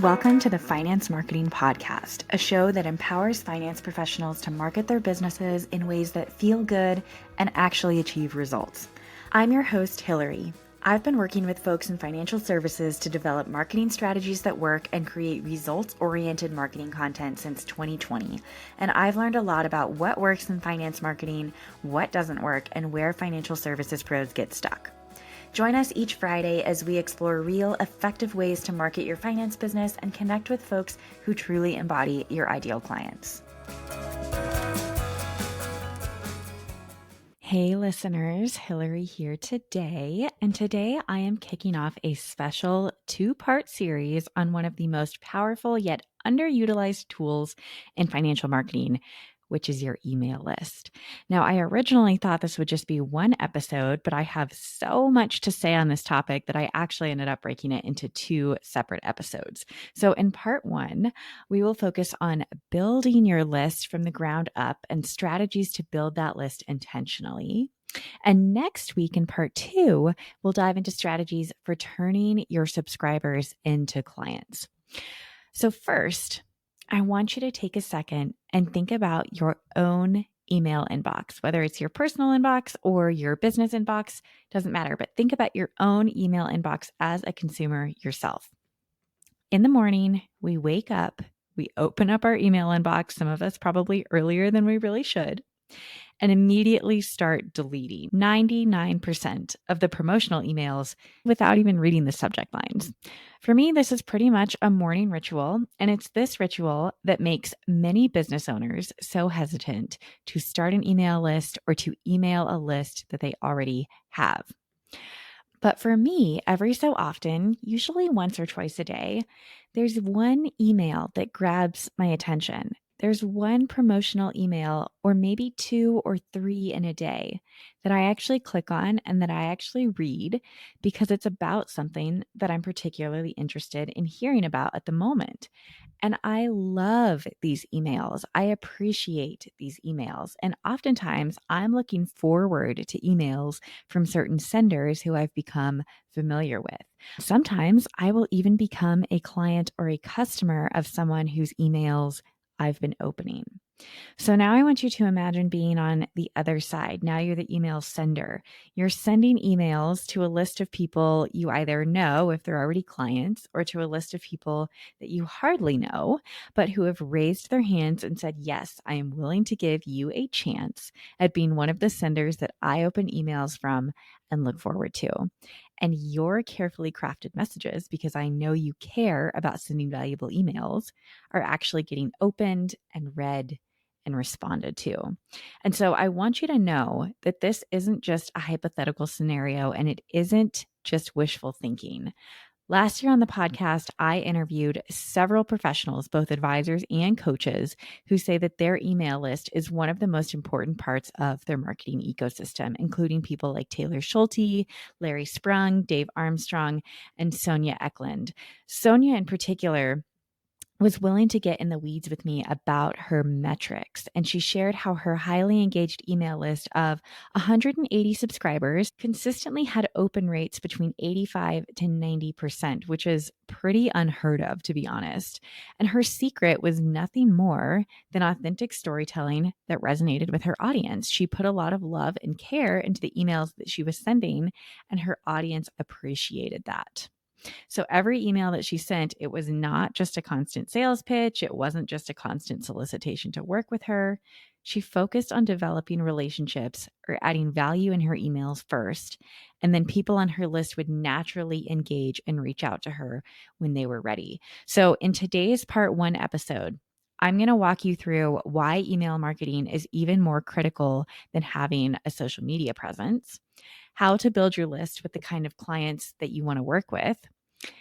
Welcome to the Finance Marketing Podcast, a show that empowers finance professionals to market their businesses in ways that feel good and actually achieve results. I'm your host, Hillary. I've been working with folks in financial services to develop marketing strategies that work and create results-oriented marketing content since 2020. And I've learned a lot about what works in finance marketing, what doesn't work, and where financial services pros get stuck. Join us each Friday as we explore real, effective ways to market your finance business and connect with folks who truly embody your ideal clients. Hey listeners, Hillary here today, and today I am kicking off a special two-part series on one of the most powerful yet underutilized tools in financial marketing, which is your email list. Now, I originally thought this would just be one episode, but I have so much to say on this topic that I actually ended up breaking it into two separate episodes. So in part one, we will focus on building your list from the ground up and strategies to build that list intentionally. And next week in part two, we'll dive into strategies for turning your subscribers into clients. So first, I want you to take a second and think about your own email inbox, whether it's your personal inbox or your business inbox, doesn't matter, but think about your own email inbox as a consumer yourself. In the morning, we wake up, we open up our email inbox, some of us probably earlier than we really should, and immediately start deleting 99% of the promotional emails without even reading the subject lines. For me, this is pretty much a morning ritual, and it's this ritual that makes many business owners so hesitant to start an email list or to email a list that they already have. But for me, every so often, usually once or twice a day, there's one email that grabs my attention. There's one promotional email, or maybe two or three in a day, that I actually click on and that I actually read because it's about something that I'm particularly interested in hearing about at the moment. And I love these emails. I appreciate these emails. And oftentimes I'm looking forward to emails from certain senders who I've become familiar with. Sometimes I will even become a client or a customer of someone whose emails I've been opening. So now I want you to imagine being on the other side. Now you're the email sender. You're sending emails to a list of people you either know if they're already clients, or to a list of people that you hardly know, but who have raised their hands and said, yes, I am willing to give you a chance at being one of the senders that I open emails from and look forward to. And your carefully crafted messages, because I know you care about sending valuable emails, are actually getting opened and read and responded to. And so I want you to know that this isn't just a hypothetical scenario, and it isn't just wishful thinking. Last year on the podcast, I interviewed several professionals, both advisors and coaches, who say that their email list is one of the most important parts of their marketing ecosystem, including people like Taylor Schulte, Larry Sprung, Dave Armstrong, and Sonia Eklund. Sonia in particular was willing to get in the weeds with me about her metrics. And she shared how her highly engaged email list of 180 subscribers consistently had open rates between 85 to 90%, which is pretty unheard of, to be honest. And her secret was nothing more than authentic storytelling that resonated with her audience. She put a lot of love and care into the emails that she was sending, and her audience appreciated that. So every email that she sent, it was not just a constant sales pitch. It wasn't just a constant solicitation to work with her. She focused on developing relationships or adding value in her emails first. And then people on her list would naturally engage and reach out to her when they were ready. So in today's part one episode, I'm going to walk you through why email marketing is even more critical than having a social media presence, how to build your list with the kind of clients that you want to work with,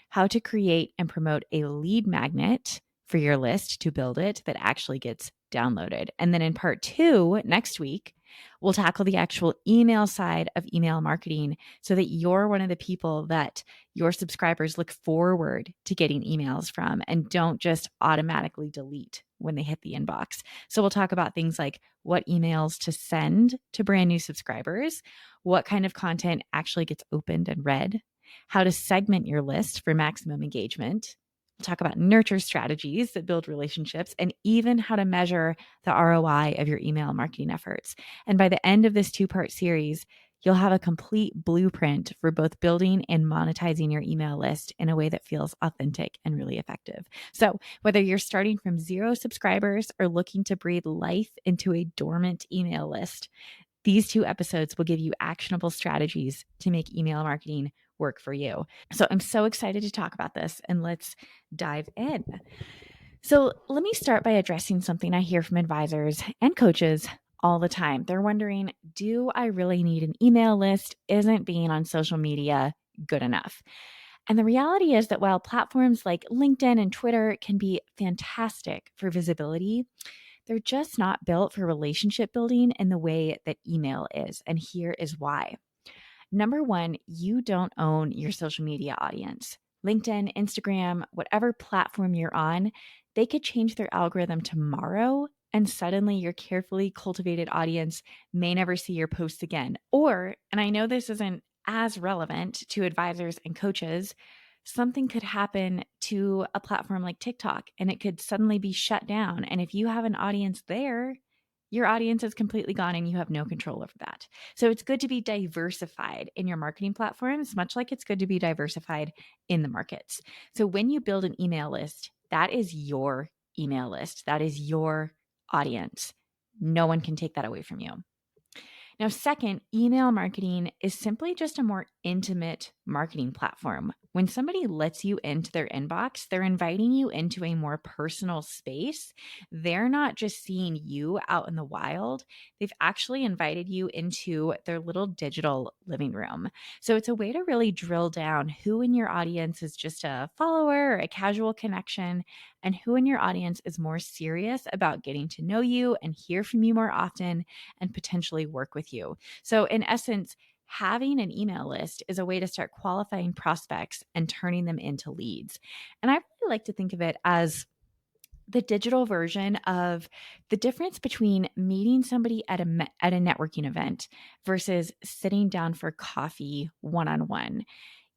how to create and promote a lead magnet for your list to build it that actually gets downloaded. And then in part two, next week, we'll tackle the actual email side of email marketing so that you're one of the people that your subscribers look forward to getting emails from and don't just automatically delete when they hit the inbox. So we'll talk about things like what emails to send to brand new subscribers, what kind of content actually gets opened and read, how to segment your list for maximum engagement, We'll talk about nurture strategies that build relationships and even how to measure the ROI of your email marketing efforts. And by the end of this two-part series, you'll have a complete blueprint for both building and monetizing your email list in a way that feels authentic and really effective. So, whether you're starting from 0 subscribers or looking to breathe life into a dormant email list, these 2 episodes will give you actionable strategies to make email marketing work for you. So I'm so excited to talk about this, and let's dive in. So let me start by addressing something I hear from advisors and coaches all the time. They're wondering, do I really need an email list? Isn't being on social media good enough? And the reality is that while platforms like LinkedIn and Twitter can be fantastic for visibility, they're just not built for relationship building in the way that email is. And here is why. Number one, you don't own your social media audience. LinkedIn, Instagram, whatever platform you're on, they could change their algorithm tomorrow, and suddenly your carefully cultivated audience may never see your posts again. Or, and I know this isn't as relevant to advisors and coaches, something could happen to a platform like TikTok and it could suddenly be shut down. And if you have an audience there, your audience is completely gone and you have no control over that. So it's good to be diversified in your marketing platforms, much like it's good to be diversified in the markets. So when you build an email list, that is your email list, that is your audience. No one can take that away from you. Now, second, email marketing is simply just a more intimate marketing platform. When somebody lets you into their inbox, they're inviting you into a more personal space. They're not just seeing you out in the wild, they've actually invited you into their little digital living room. So it's a way to really drill down who in your audience is just a follower or a casual connection, and who in your audience is more serious about getting to know you and hear from you more often and potentially work with you. So, in essence, having an email list is a way to start qualifying prospects and turning them into leads. And I really like to think of it as the digital version of the difference between meeting somebody at a networking event versus sitting down for coffee one-on-one.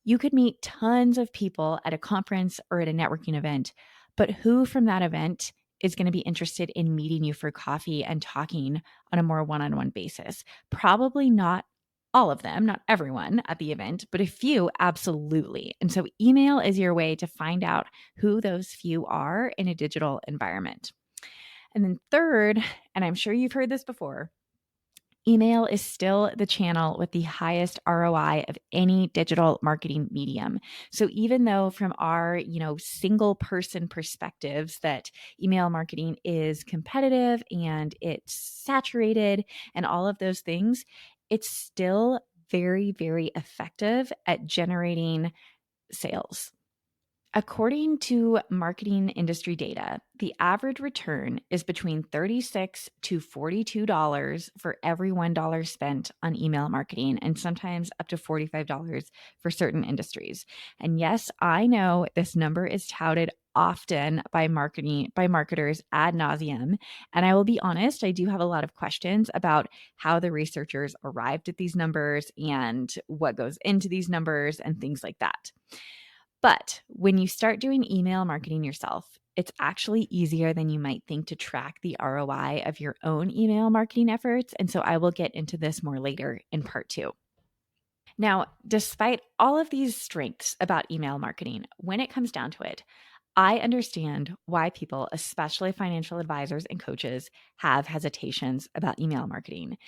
You could meet tons of people at a conference or at a networking event, but who from that event is going to be interested in meeting you for coffee and talking on a more one-on-one basis? Probably not all of them, not everyone at the event, but a few absolutely. And so email is your way to find out who those few are in a digital environment. And then third, and I'm sure you've heard this before, email is still the channel with the highest ROI of any digital marketing medium. So even though from our, single person perspectives that email marketing is competitive and it's saturated and all of those things, it's still very, very effective at generating sales. According to marketing industry data, the average return is between $36 to $42 for every $1 spent on email marketing, and sometimes up to $45 for certain industries. And yes, I know this number is touted often by marketers ad nauseum. And I will be honest, I do have a lot of questions about how the researchers arrived at these numbers and what goes into these numbers and things like that. But when you start doing email marketing yourself, it's actually easier than you might think to track the ROI of your own email marketing efforts. And so I will get into this more later in part 2. Now, despite all of these strengths about email marketing, when it comes down to it, I understand why people, especially financial advisors and coaches, have hesitations about email marketing.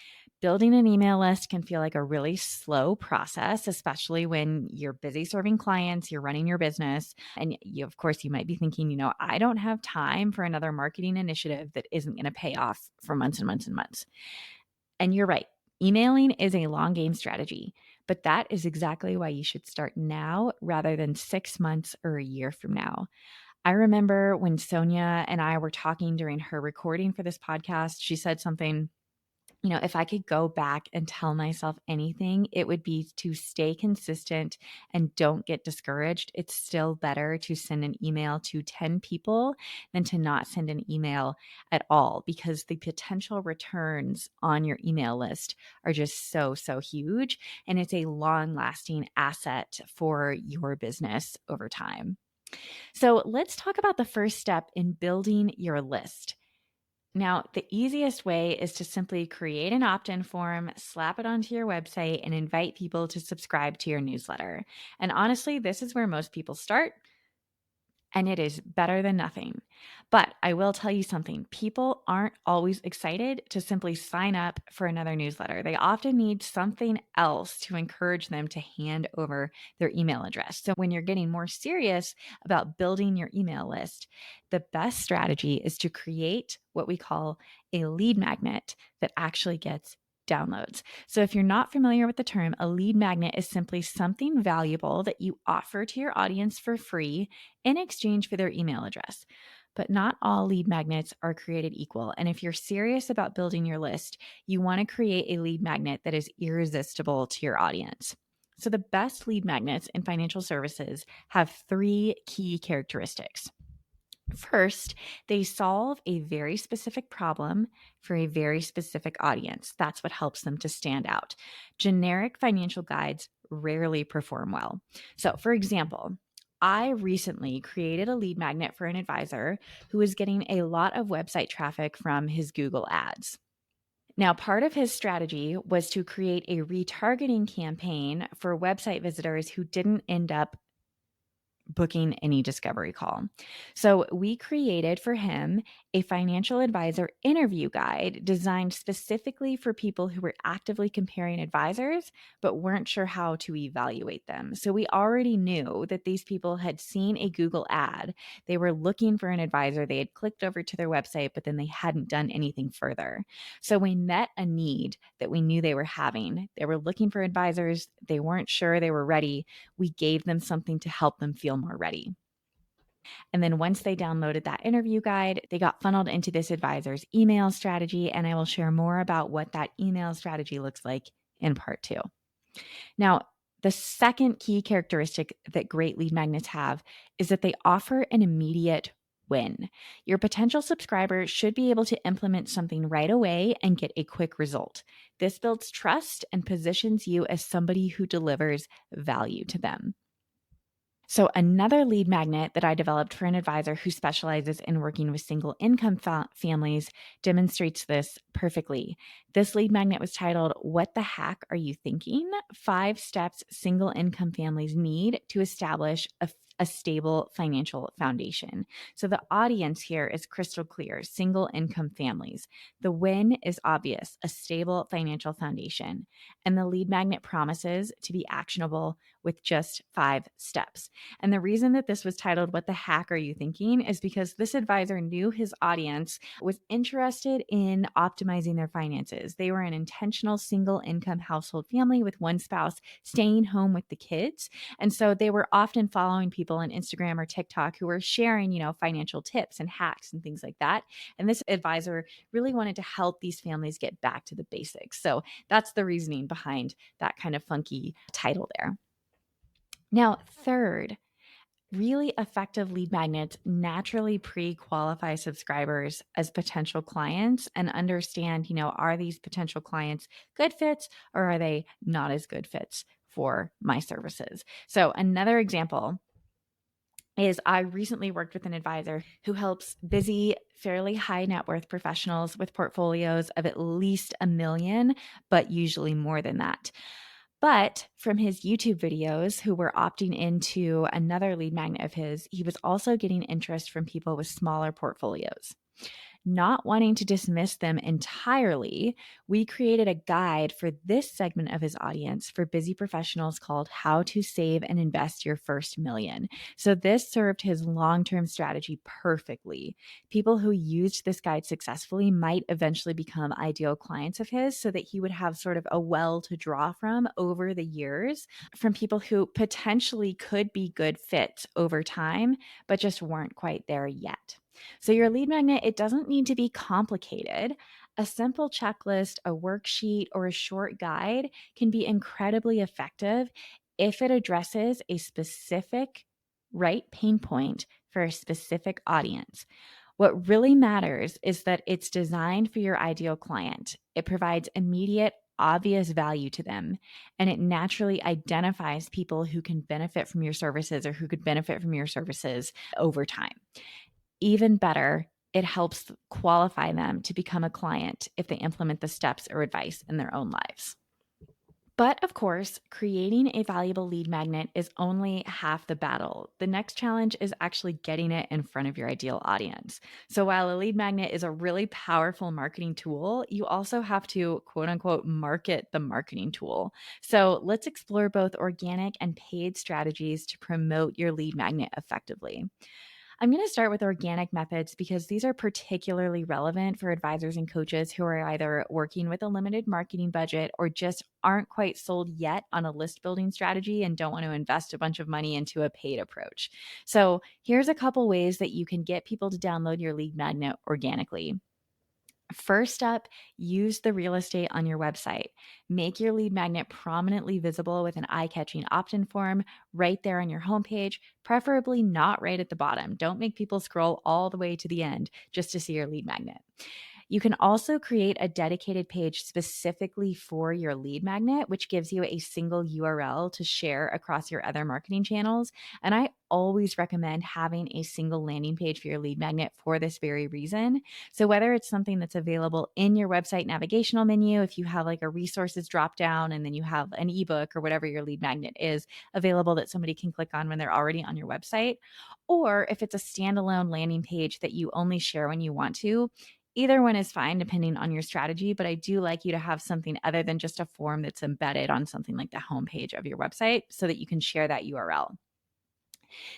Building an email list can feel like a really slow process, especially when you're busy serving clients, you're running your business, and of course, you might be thinking, I don't have time for another marketing initiative that isn't going to pay off for months and months and months. And you're right. Emailing is a long game strategy, but that is exactly why you should start now rather than 6 months or a year from now. I remember when Sonia and I were talking during her recording for this podcast, she said something, if I could go back and tell myself anything, it would be to stay consistent and don't get discouraged. It's still better to send an email to 10 people than to not send an email at all, because the potential returns on your email list are just so, so huge. And it's a long lasting asset for your business over time. So let's talk about the first step in building your list. Now, the easiest way is to simply create an opt in form, slap it onto your website, and invite people to subscribe to your newsletter. And honestly, this is where most people start, and it is better than nothing. But I will tell you something, people aren't always excited to simply sign up for another newsletter. They often need something else to encourage them to hand over their email address. So when you're getting more serious about building your email list, the best strategy is to create what we call a lead magnet that actually gets downloads. So if you're not familiar with the term, a lead magnet is simply something valuable that you offer to your audience for free in exchange for their email address. But not all lead magnets are created equal. And if you're serious about building your list, you want to create a lead magnet that is irresistible to your audience. So the best lead magnets in financial services have three key characteristics. First, they solve a very specific problem for a very specific audience. That's what helps them to stand out. Generic financial guides rarely perform well. So, for example, I recently created a lead magnet for an advisor who was getting a lot of website traffic from his Google ads. Now, part of his strategy was to create a retargeting campaign for website visitors who didn't end up booking any discovery call. So we created for him a financial advisor interview guide designed specifically for people who were actively comparing advisors but weren't sure how to evaluate them. So we already knew that these people had seen a Google ad. They were looking for an advisor. They had clicked over to their website, but then they hadn't done anything further. So we met a need that we knew they were having. They were looking for advisors. They weren't sure they were ready. We gave them something to help them feel more ready. And then once they downloaded that interview guide, they got funneled into this advisor's email strategy. And I will share more about what that email strategy looks like in part two. Now, the second key characteristic that great lead magnets have is that they offer an immediate win. Your potential subscriber should be able to implement something right away and get a quick result. This builds trust and positions you as somebody who delivers value to them. So, another lead magnet that I developed for an advisor who specializes in working with single income families demonstrates this perfectly. This lead magnet was titled, "What the Hack Are You Thinking? 5 Steps Single Income Families Need to Establish a Stable Financial Foundation." So, the audience here is crystal clear, single income families. The win is obvious, a stable financial foundation. And the lead magnet promises to be actionable with just 5 steps. And the reason that this was titled, "What the Hack Are You Thinking?" is because this advisor knew his audience was interested in optimizing their finances. They were an intentional single income household family with one spouse staying home with the kids. And so they were often following people on Instagram or TikTok who were sharing, financial tips and hacks and things like that. And this advisor really wanted to help these families get back to the basics. So that's the reasoning behind that kind of funky title there. Now, third, really effective lead magnets naturally pre-qualify subscribers as potential clients and understand, are these potential clients good fits or are they not as good fits for my services? So another example is I recently worked with an advisor who helps busy, fairly high net worth professionals with portfolios of at least $1 million, but usually more than that. But from his YouTube videos who were opting into another lead magnet of his, he was also getting interest from people with smaller portfolios. Not wanting to dismiss them entirely, we created a guide for this segment of his audience for busy professionals called "How to Save and Invest Your First Million." So this served his long-term strategy perfectly. People who used this guide successfully might eventually become ideal clients of his so that he would have sort of a well to draw from over the years from people who potentially could be good fits over time, but just weren't quite there yet. So your lead magnet, it doesn't need to be complicated. A simple checklist, a worksheet, or a short guide can be incredibly effective if it addresses a specific right pain point for a specific audience. What really matters is that it's designed for your ideal client. It provides immediate obvious value to them, and it naturally identifies people who can benefit from your services or who could benefit from your services over time. Even better, it helps qualify them to become a client if they implement the steps or advice in their own lives. But of course, creating a valuable lead magnet is only half the battle. The next challenge is actually getting it in front of your ideal audience. So while a lead magnet is a really powerful marketing tool, you also have to quote unquote market the marketing tool. So let's explore both organic and paid strategies to promote your lead magnet effectively. I'm going to start with organic methods because these are particularly relevant for advisors and coaches who are either working with a limited marketing budget or just aren't quite sold yet on a list building strategy and don't want to invest a bunch of money into a paid approach. So, here's a couple ways that you can get people to download your lead magnet organically. First up, use the real estate on your website. Make your lead magnet prominently visible with an eye catching opt in form right there on your homepage, preferably not right at the bottom. Don't make people scroll all the way to the end just to see your lead magnet. You can also create a dedicated page specifically for your lead magnet, which gives you a single URL to share across your other marketing channels. And I always recommend having a single landing page for your lead magnet for this very reason. So, whether it's something that's available in your website navigational menu, if you have like a resources drop down and then you have an ebook or whatever your lead magnet is available that somebody can click on when they're already on your website, or if it's a standalone landing page that you only share when you want to, either one is fine depending on your strategy, but I do like you to have something other than just a form that's embedded on something like the homepage of your website so that you can share that URL.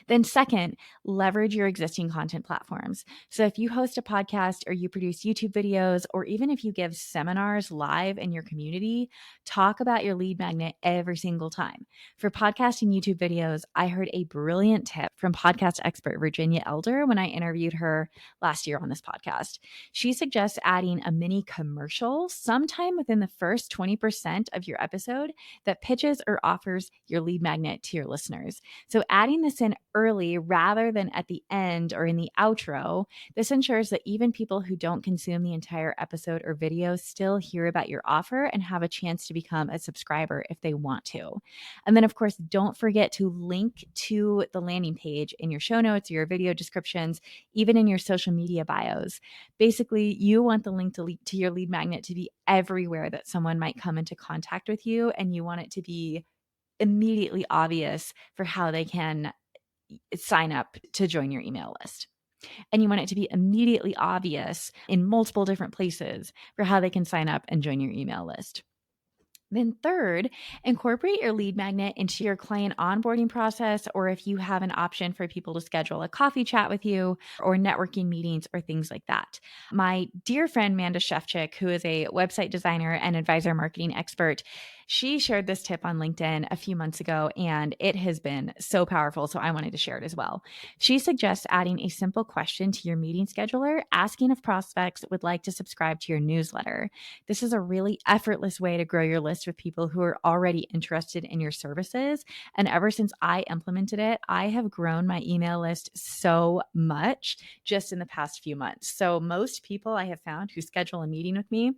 Then, second, leverage your existing content platforms. So, if you host a podcast or you produce YouTube videos, or even if you give seminars live in your community, talk about your lead magnet every single time. For podcast and YouTube videos, I heard a brilliant tip from podcast expert Virginia Elder when I interviewed her last year on this podcast. She suggests adding a mini commercial sometime within the first 20% of your episode that pitches or offers your lead magnet to your listeners. So, adding this in early rather than at the end or in the outro, this ensures that even people who don't consume the entire episode or video still hear about your offer and have a chance to become a subscriber if they want to. And then, of course, don't forget to link to the landing page in your show notes, your video descriptions, even in your social media bios. Basically, you want the link to your lead magnet to be everywhere that someone might come into contact with you, and you want it to be immediately obvious for how they can sign up to join your email list. And you want it to be immediately obvious in multiple different places for how they can sign up and join your email list. Then, third, incorporate your lead magnet into your client onboarding process, or if you have an option for people to schedule a coffee chat with you or networking meetings or things like that. My dear friend, Manda Shefchik, who is a website designer and advisor marketing expert, she shared this tip on LinkedIn a few months ago, and it has been so powerful. So I wanted to share it as well. She suggests adding a simple question to your meeting scheduler, asking if prospects would like to subscribe to your newsletter. This is a really effortless way to grow your list with people who are already interested in your services. And ever since I implemented it, I have grown my email list so much just in the past few months. So most people I have found who schedule a meeting with me,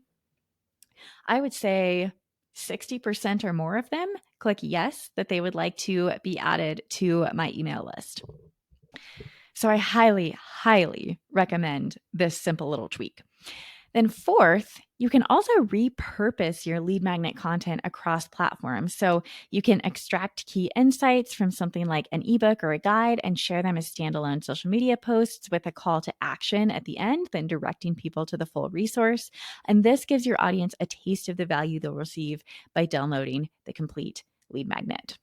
I would say 60% or more of them click yes, that they would like to be added to my email list. So I highly, highly recommend this simple little tweak. Then, fourth, you can also repurpose your lead magnet content across platforms. So you can extract key insights from something like an ebook or a guide and share them as standalone social media posts with a call to action at the end, then directing people to the full resource. And this gives your audience a taste of the value they'll receive by downloading the complete lead magnet.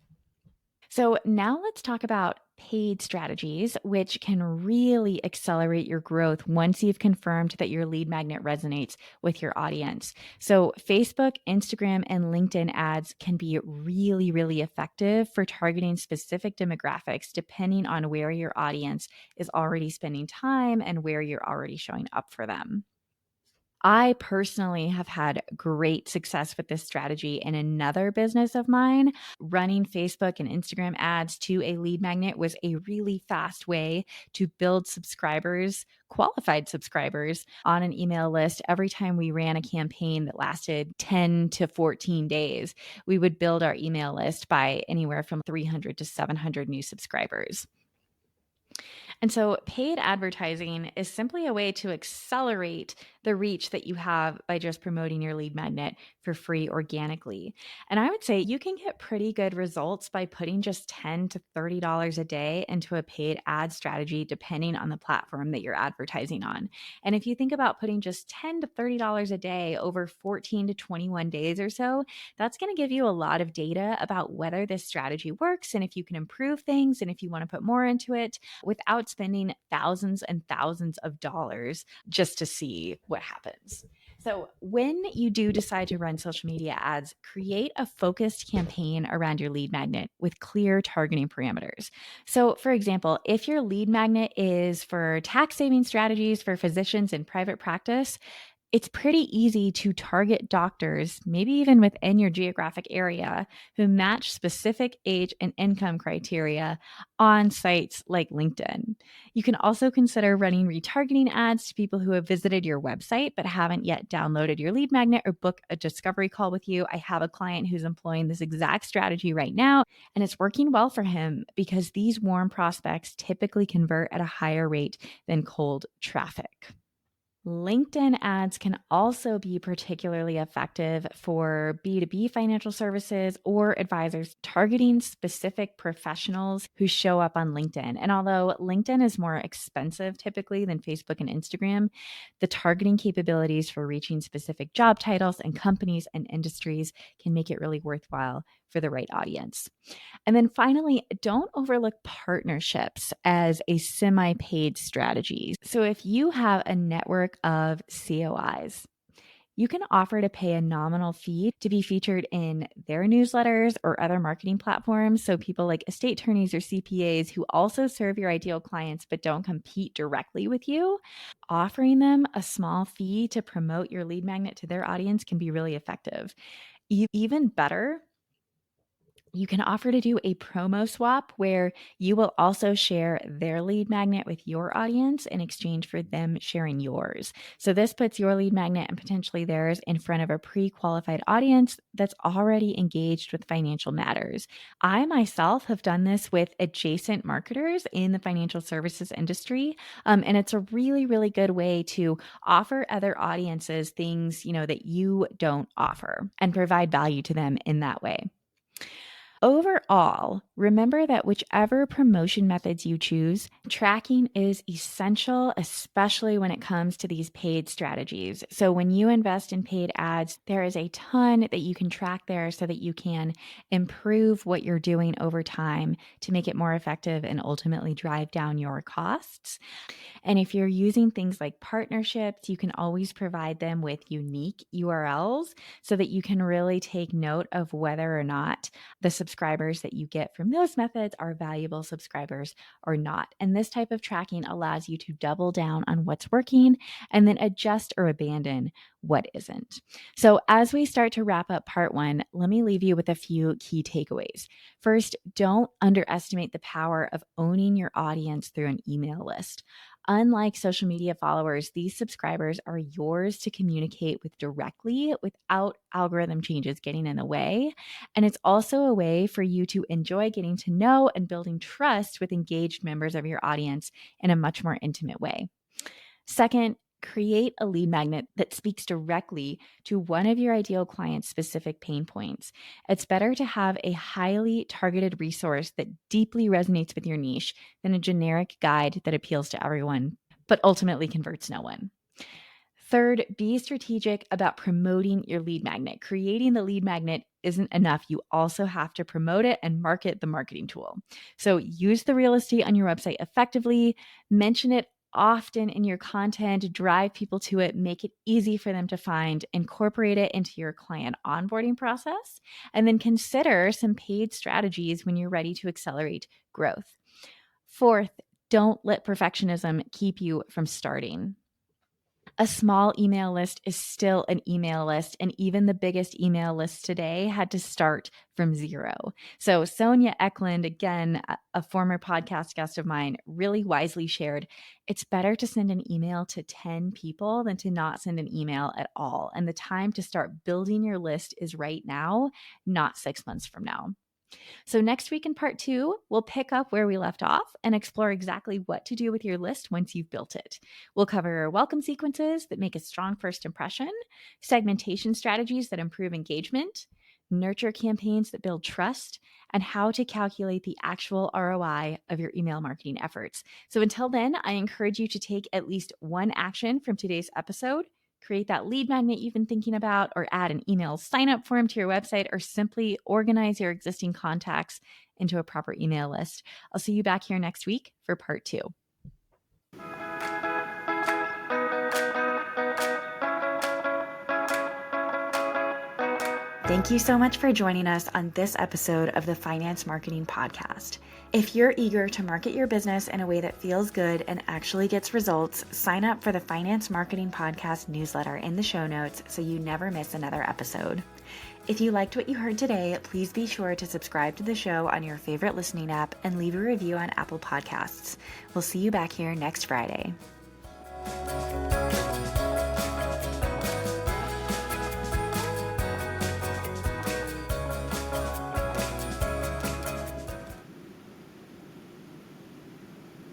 So, now let's talk about paid strategies, which can really accelerate your growth once you've confirmed that your lead magnet resonates with your audience. So, Facebook, Instagram, and LinkedIn ads can be really, really effective for targeting specific demographics depending on where your audience is already spending time and where you're already showing up for them. I personally have had great success with this strategy in another business of mine. Running Facebook and Instagram ads to a lead magnet was a really fast way to build subscribers, qualified subscribers, on an email list. Every time we ran a campaign that lasted 10 to 14 days, we would build our email list by anywhere from 300 to 700 new subscribers. And so, paid advertising is simply a way to accelerate the reach that you have by just promoting your lead magnet for free organically. And I would say you can get pretty good results by putting just $10 to $30 a day into a paid ad strategy, depending on the platform that you're advertising on. And if you think about putting just $10 to $30 a day over 14 to 21 days or so, that's going to give you a lot of data about whether this strategy works and if you can improve things and if you want to put more into it without spending thousands and thousands of dollars just to see what happens. So, when you do decide to run social media ads, create a focused campaign around your lead magnet with clear targeting parameters. So, for example, if your lead magnet is for tax saving strategies for physicians in private practice, it's pretty easy to target doctors, maybe even within your geographic area, who match specific age and income criteria on sites like LinkedIn. You can also consider running retargeting ads to people who have visited your website but haven't yet downloaded your lead magnet or book a discovery call with you. I have a client who's employing this exact strategy right now, and it's working well for him because these warm prospects typically convert at a higher rate than cold traffic. LinkedIn ads can also be particularly effective for B2B financial services or advisors targeting specific professionals who show up on LinkedIn. And although LinkedIn is more expensive typically than Facebook and Instagram, the targeting capabilities for reaching specific job titles and companies and industries can make it really worthwhile for the right audience. And then finally, don't overlook partnerships as a semi paid strategy. So if you have a network of COIs, you can offer to pay a nominal fee to be featured in their newsletters or other marketing platforms. So, people like estate attorneys or CPAs who also serve your ideal clients but don't compete directly with you, offering them a small fee to promote your lead magnet to their audience can be really effective. Even better, you can offer to do a promo swap where you will also share their lead magnet with your audience in exchange for them sharing yours. So this puts your lead magnet and potentially theirs in front of a pre-qualified audience that's already engaged with financial matters. I myself have done this with adjacent marketers in the financial services industry. And it's a really, really good way to offer other audiences things, that you don't offer and provide value to them in that way. Overall, remember that whichever promotion methods you choose, tracking is essential, especially when it comes to these paid strategies. So, when you invest in paid ads, there is a ton that you can track there so that you can improve what you're doing over time to make it more effective and ultimately drive down your costs. And if you're using things like partnerships, you can always provide them with unique URLs so that you can really take note of whether or not the subscribers that you get from those methods are valuable subscribers or not. And this type of tracking allows you to double down on what's working and then adjust or abandon what isn't. So, as we start to wrap up part one, let me leave you with a few key takeaways. First, don't underestimate the power of owning your audience through an email list. Unlike social media followers, these subscribers are yours to communicate with directly without algorithm changes getting in the way. And it's also a way for you to enjoy getting to know and building trust with engaged members of your audience in a much more intimate way. Second, create a lead magnet that speaks directly to one of your ideal clients' specific pain points. It's better to have a highly targeted resource that deeply resonates with your niche than a generic guide that appeals to everyone, but ultimately converts no one. Third, be strategic about promoting your lead magnet. Creating the lead magnet isn't enough. You also have to promote it and market the marketing tool. So use the real estate on your website effectively, mention it often in your content, drive people to it, make it easy for them to find, incorporate it into your client onboarding process, and then consider some paid strategies when you're ready to accelerate growth. Fourth, don't let perfectionism keep you from starting. A small email list is still an email list, and even the biggest email lists today had to start from zero. So Sonia Eklund, again, a former podcast guest of mine, really wisely shared, it's better to send an email to 10 people than to not send an email at all. And the time to start building your list is right now, not 6 months from now. So, next week in part 2, we'll pick up where we left off and explore exactly what to do with your list once you've built it. We'll cover welcome sequences that make a strong first impression, segmentation strategies that improve engagement, nurture campaigns that build trust, and how to calculate the actual ROI of your email marketing efforts. So, until then, I encourage you to take at least one action from today's episode. Create that lead magnet you've been thinking about, or add an email sign up form to your website, or simply organize your existing contacts into a proper email list. I'll see you back here next week for part 2. Thank you so much for joining us on this episode of the Finance Marketing Podcast. If you're eager to market your business in a way that feels good and actually gets results, sign up for the Finance Marketing Podcast newsletter in the show notes so you never miss another episode. If you liked what you heard today, please be sure to subscribe to the show on your favorite listening app and leave a review on Apple Podcasts. We'll see you back here next Friday.